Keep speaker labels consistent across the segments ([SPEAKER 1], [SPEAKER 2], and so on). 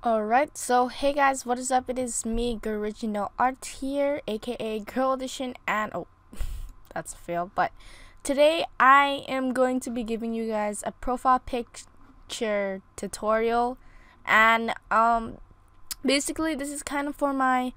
[SPEAKER 1] Alright, so hey guys, what is up? It is me, Original Art here, aka Girl Edition, and oh, that's a fail. But today I am going to be giving you guys a profile picture tutorial, and basically this is kind of for my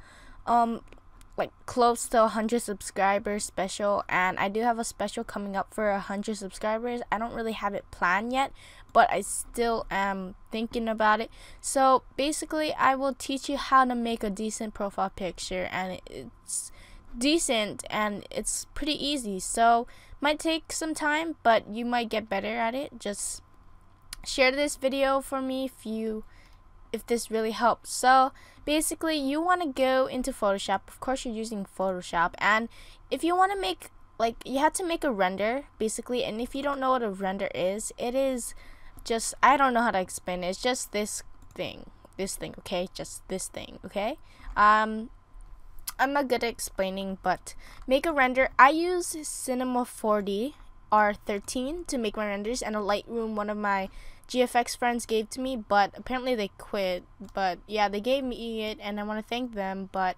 [SPEAKER 1] like close to 100 subscribers special, and I do have a special coming up for 100 subscribers. I don't really have it planned yet, but I still am thinking about it. So basically I will teach you how to make a decent profile picture, and it's decent and it's pretty easy, so might take some time, but you might get better at it. Just share this video for me if this really helps. So basically you want to go into Photoshop. Of course you're using Photoshop, and if you want to make, like, you have to make a render basically. And if you don't know what a render is, it is just, I don't know how to explain it. It's just this thing, okay? Just this thing, okay? I'm not good at explaining, but make a render. I use Cinema 4D R13 to make my renders, and a Lightroom one of my GFX friends gave to me, but apparently they quit. But yeah, they gave me it and I want to thank them. But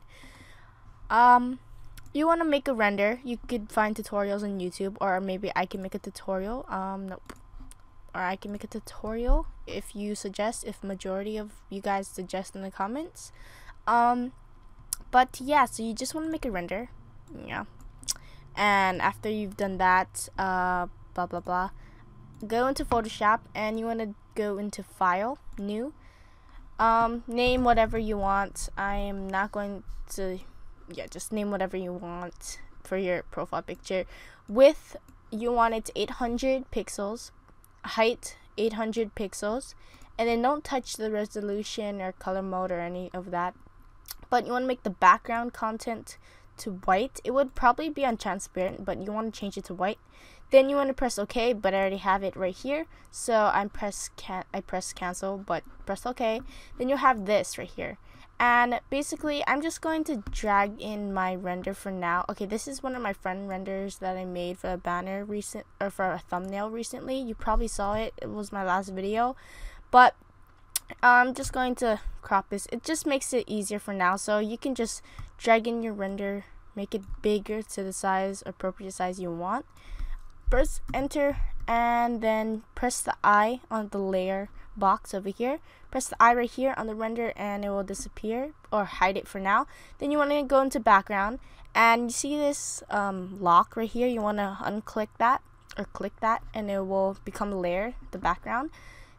[SPEAKER 1] you want to make a render, you could find tutorials on YouTube, or maybe I can make a tutorial. Nope. Or I can make a tutorial if you suggest, if majority of you guys suggest in the comments. But yeah, so you just want to make a render, yeah. And after you've done that, blah blah blah, go into Photoshop, and you want to go into File, New, name whatever you want. I am not going to, yeah, just name whatever you want for your profile picture. Width, you want it to 800 pixels, height 800 pixels, and then don't touch the resolution or color mode or any of that. But you want to make the background content to white. It would probably be on transparent, but you want to change it to white. Then you want to press OK, but I already have it right here, so I press cancel, but press OK. Then you'll have this right here, and basically I'm just going to drag in my render for now. Okay, this is one of my friend renders that I made for a banner for a thumbnail recently. You probably saw it. It was my last video, but I'm just going to crop this. It just makes it easier for now, so you can just drag in your render, make it bigger to the size, appropriate size you want. Press enter, and then press the eye on the layer box over here. Press the eye right here on the render, and it will disappear or hide it for now. Then you want to go into background, and you see this lock right here. You want to unclick that or click that, and it will become a layer, the background.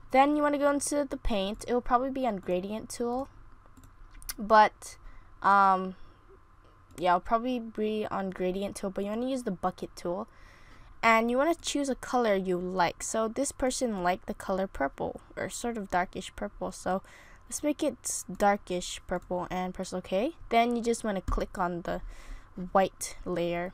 [SPEAKER 1] Then you want to go into the paint. It will probably be on gradient tool, but yeah, it'll probably be on gradient tool, but you want to use the bucket tool, and you want to choose a color you like. So this person liked the color purple, or sort of darkish purple, so let's make it darkish purple and press OK. Then you just want to click on the white layer,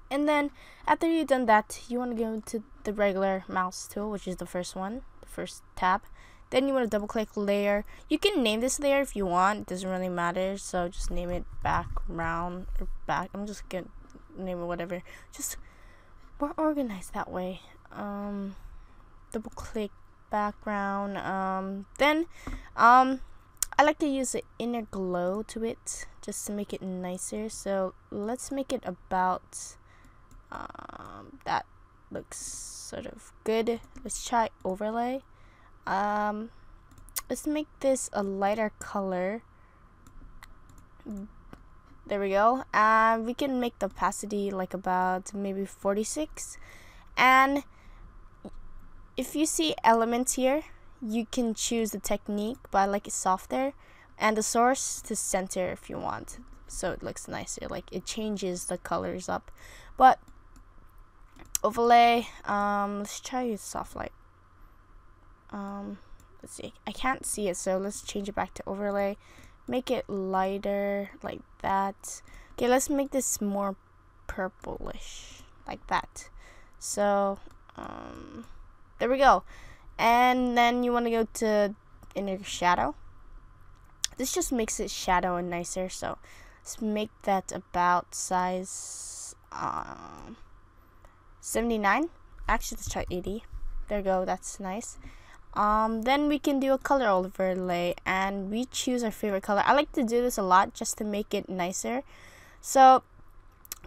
[SPEAKER 1] and then after you've done that, you want to go into the regular mouse tool, which is the first one, the first tab. Then you want to double click layer. You can name this layer if you want, it doesn't really matter, so just name it background or back. I'm just gonna name it whatever, just more organized that way. Double click background. Then I like to use the inner glow to it just to make it nicer, so let's make it about that looks sort of good. Let's try overlay. Let's make this a lighter color. There we go. We can make the opacity like about maybe 46, and if you see elements here, you can choose the technique, but I like it softer, and the source to center if you want, so it looks nicer, like it changes the colors up. But overlay, let's try soft light. Let's see, I can't see it, so let's change it back to overlay. Make it lighter like that. Okay, let's make this more purplish like that. So there we go. And then you want to go to inner shadow. This just makes it shadow and nicer, so let's make that about size 79. Actually, let's try 80. There we go, that's nice. Then we can do a color overlay, and we choose our favorite color. I like to do this a lot just to make it nicer. So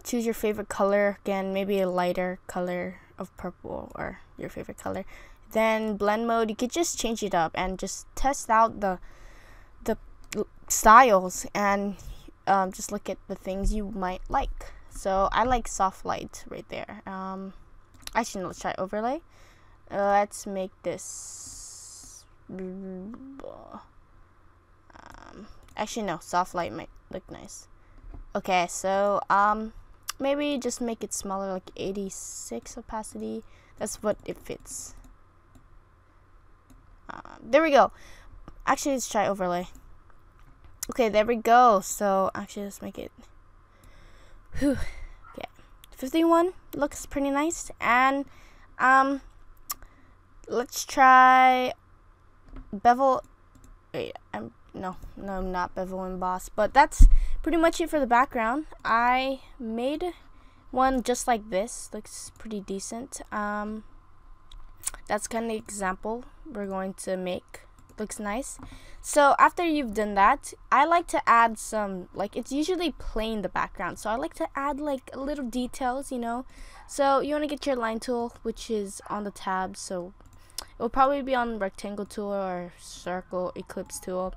[SPEAKER 1] choose your favorite color, again maybe a lighter color of purple or your favorite color. Then blend mode, you could just change it up and just test out the styles, and just look at the things you might like. So I like soft light right there. Actually, no, let's try overlay. Let's make this actually no, soft light might look nice. Okay, so maybe just make it smaller, like 86 opacity. That's what it fits. There we go. Actually, let's try overlay. Okay, there we go. So actually, let's make it. Whew. Okay, 51 looks pretty nice. And let's try bevel. Wait, no, not bevel emboss. But that's pretty much it for the background. I made one just like this. Looks pretty decent. That's kind of the example we're going to make. Looks nice. So after you've done that, I like to add some, like, it's usually plain the background, so I like to add like little details, you know. So you want to get your line tool, which is on the tab, so it will probably be on rectangle tool or circle ellipse tool,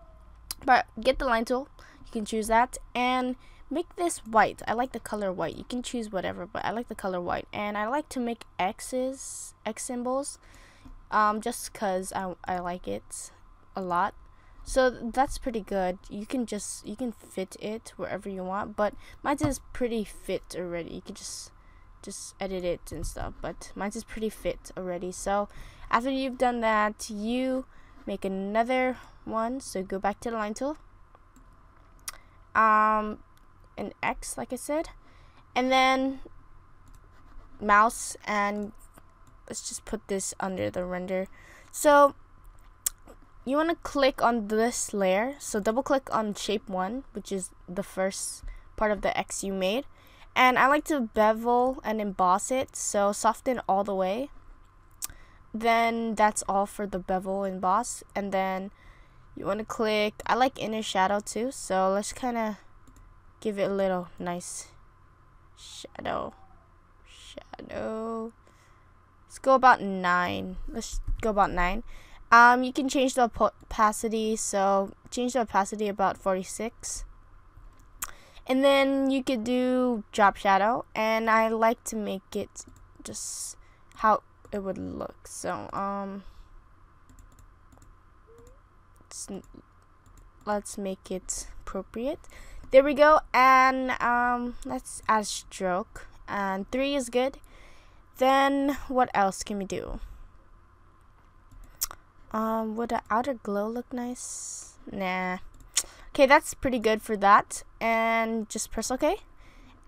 [SPEAKER 1] but get the line tool, you can choose that, and make this white. I like the color white. You can choose whatever, but I like the color white. And I like to make X symbols, just because I like it a lot. So that's pretty good. You can fit it wherever you want, but mine is pretty fit already. You can just edit it and stuff, but mine is pretty fit already. So after you've done that, you make another one. So go back to the line tool, an X like I said, and then mouse, and let's just put this under the render. So you want to click on this layer, so double click on shape 1, which is the first part of the X you made, and I like to bevel and emboss it, so soften all the way. Then that's all for the bevel and emboss. And then you want to click, I like inner shadow too, so let's kind of give it a little nice shadow. Let's go about 9. Let's go about 9. You can change the opacity, so change the opacity about 46. And then you could do drop shadow, and I like to make it just how it would look. So let's make it appropriate. There we go. And let's add stroke, and 3 is good. Then what else can we do? Would the outer glow look nice? Nah. Okay, that's pretty good for that. And just press OK.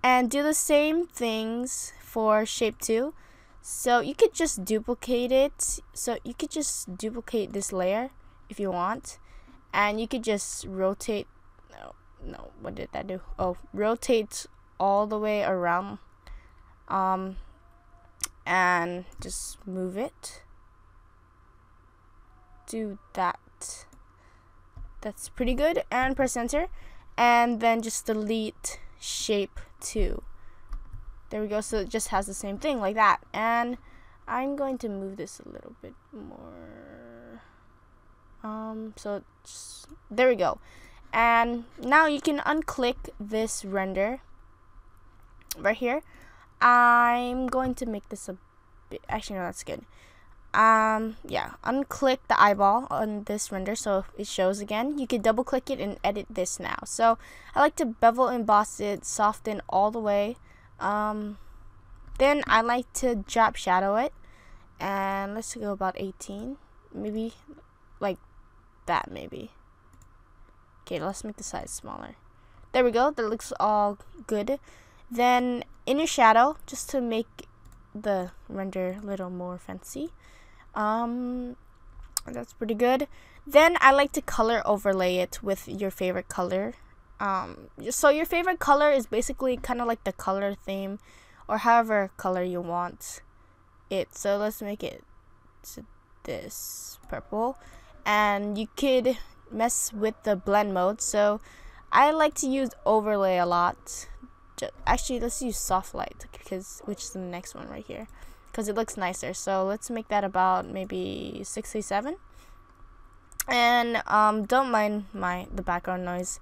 [SPEAKER 1] And do the same things for shape 2. So you could just duplicate it. So you could just duplicate this layer if you want. And you could just rotate. No, what did that do? Oh, rotate all the way around. And just move it. Do that. That's pretty good. And press enter, and then just delete shape 2. There we go. So it just has the same thing like that. And I'm going to move this a little bit more. So just, there we go. And now you can unclick this render right here. I'm going to make this a bit, actually no, that's good. Yeah, unclick the eyeball on this render so it shows again. You can double click it and edit this now. So I like to bevel emboss it, soften all the way. Then I like to drop shadow it, and let's go about 18, maybe like that maybe. Okay, let's make the size smaller. There we go. That looks all good. Then inner shadow, just to make the render a little more fancy. That's pretty good. Then I like to color overlay it with your favorite color. So your favorite color is basically kind of like the color theme, or however color you want it. So let's make it this purple, and you could mess with the blend mode. So I like to use overlay a lot. Actually, let's use soft light, which is the next one right here, because it looks nicer. So let's make that about maybe 67. And don't mind the background noise.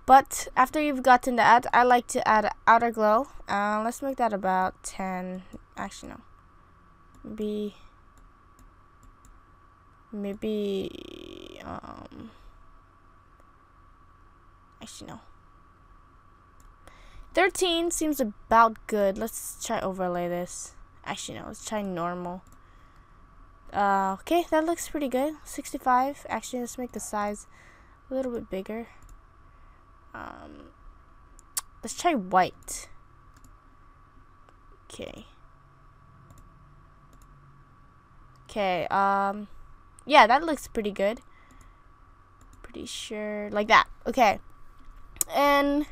[SPEAKER 1] But after you've gotten that, I like to add outer glow. Let's make that about 10. Actually, no. Maybe actually no. 13 seems about good. Let's try overlay this. Actually no, let's try normal. Okay, that looks pretty good. 65. Actually, let's make the size a little bit bigger. Let's try white. Okay. Okay, yeah, that looks pretty good. Pretty sure, like that. Okay. And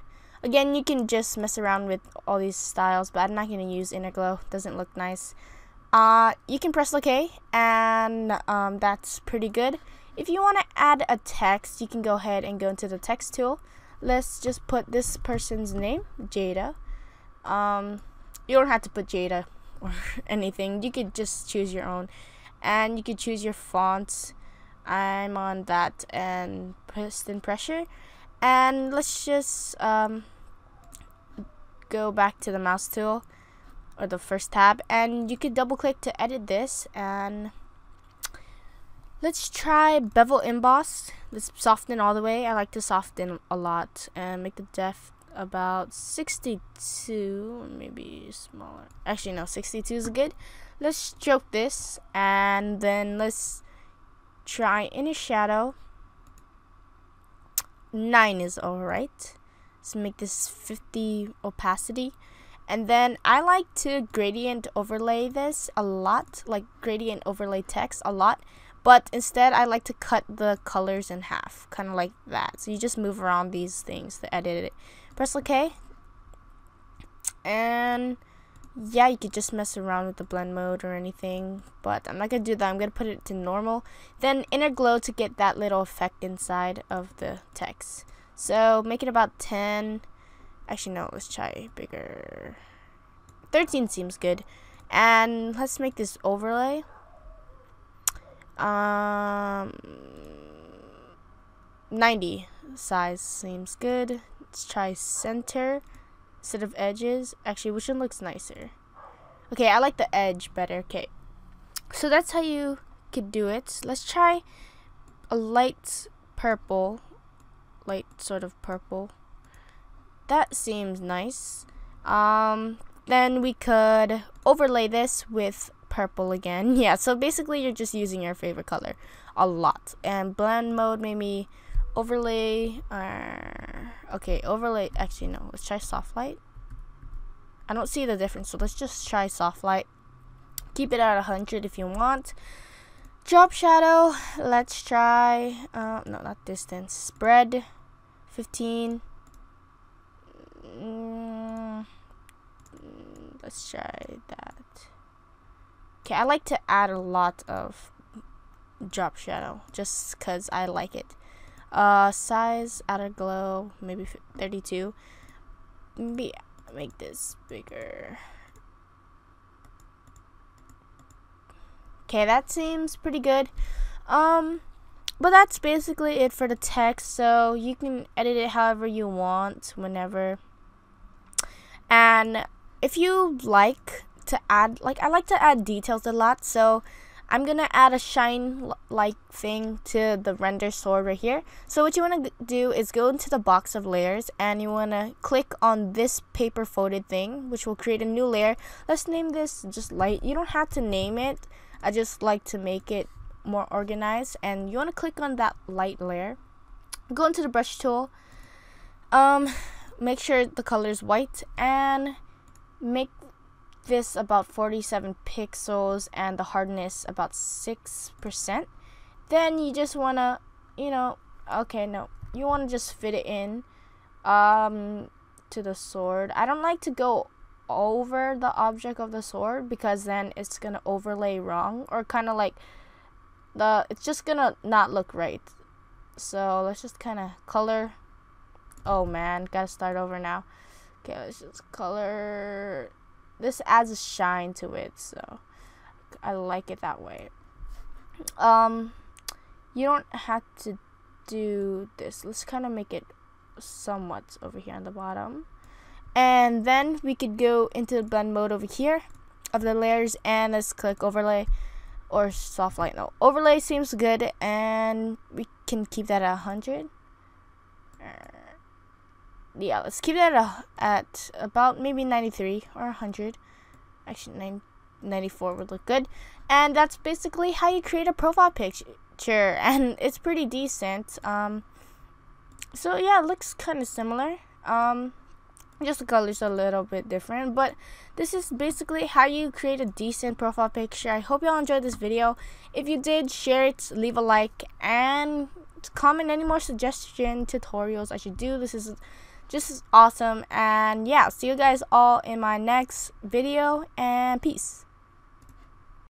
[SPEAKER 1] again, you can just mess around with all these styles, but I'm not going to use inner glow. Doesn't look nice. You can press OK, and that's pretty good. If you want to add a text, you can go ahead and go into the text tool. Let's just put this person's name, Jada. You don't have to put Jada or anything. You could just choose your own, and you could choose your fonts. I'm on that and piston pressure. And let's just go back to the mouse tool, or the first tab, and you could double click to edit this. And let's try bevel emboss. Let's soften all the way. I like to soften a lot and make the depth about 62, or maybe smaller. Actually no, 62 is good. Let's stroke this, and then let's try inner shadow. 9 is alright. Let's make this 50 opacity. And then I like to gradient overlay this a lot, like gradient overlay text a lot. But instead, I like to cut the colors in half, kind of like that. So you just move around these things to edit it. Press OK. And yeah, you could just mess around with the blend mode or anything. But I'm not going to do that. I'm going to put it to normal. Then inner glow to get that little effect inside of the text. So make it about 10. Actually, no, let's try bigger. 13 seems good. And let's make this overlay. 90 size seems good. Let's try center instead of edges. Actually, which one looks nicer? Okay, I like the edge better. Okay, so that's how you could do it. Let's try a light purple, light sort of purple. That seems nice. Then we could overlay this with purple again. Yeah, so basically you're just using your favorite color a lot. And blend mode, maybe overlay. Okay, overlay. Actually, no. Let's try soft light. I don't see the difference, so let's just try soft light. Keep it at 100 if you want. Drop shadow. Let's try. No, not distance. Spread. 15. Let's try that. Okay, I like to add a lot of drop shadow just because I like it. Size, outer glow, maybe 32. Maybe make this bigger. Okay, that seems pretty good. But that's basically it for the text. So you can edit it however you want, whenever. And if you like to add, I like to add details a lot, so I'm gonna add a shine like thing to the render sword right here. So what you want to do is go into the box of layers, and you want to click on this paper folded thing, which will create a new layer. Let's name this just light. You don't have to name it. I just like to make it more organized. And you want to click on that light layer, go into the brush tool, make sure the color is white, and make this about 47 pixels and the hardness about 6%. Then you just want to, you want to just fit it in to the sword. I don't like to go over the object of the sword because then it's going to overlay wrong, or kind of like it's just gonna not look right. So let's just kind of color. Oh man, gotta start over now. Okay, let's just color. This adds a shine to it, so I like it that way. You don't have to do this. Let's kind of make it somewhat over here on the bottom. And then we could go into the blend mode over here of the layers, and let's click overlay or soft light. No, overlay seems good, and we can keep that at 100. Yeah, let's keep that at about maybe 93 or 100. Actually, 94 would look good. And that's basically how you create a profile picture, and it's pretty decent. So yeah, it looks kind of similar. Just the colors a little bit different, but this is basically how you create a decent profile picture. I hope y'all enjoyed this video. If you did, share it, leave a like, and comment any more suggestion tutorials I should do. This is just awesome. And yeah, see you guys all in my next video, and peace.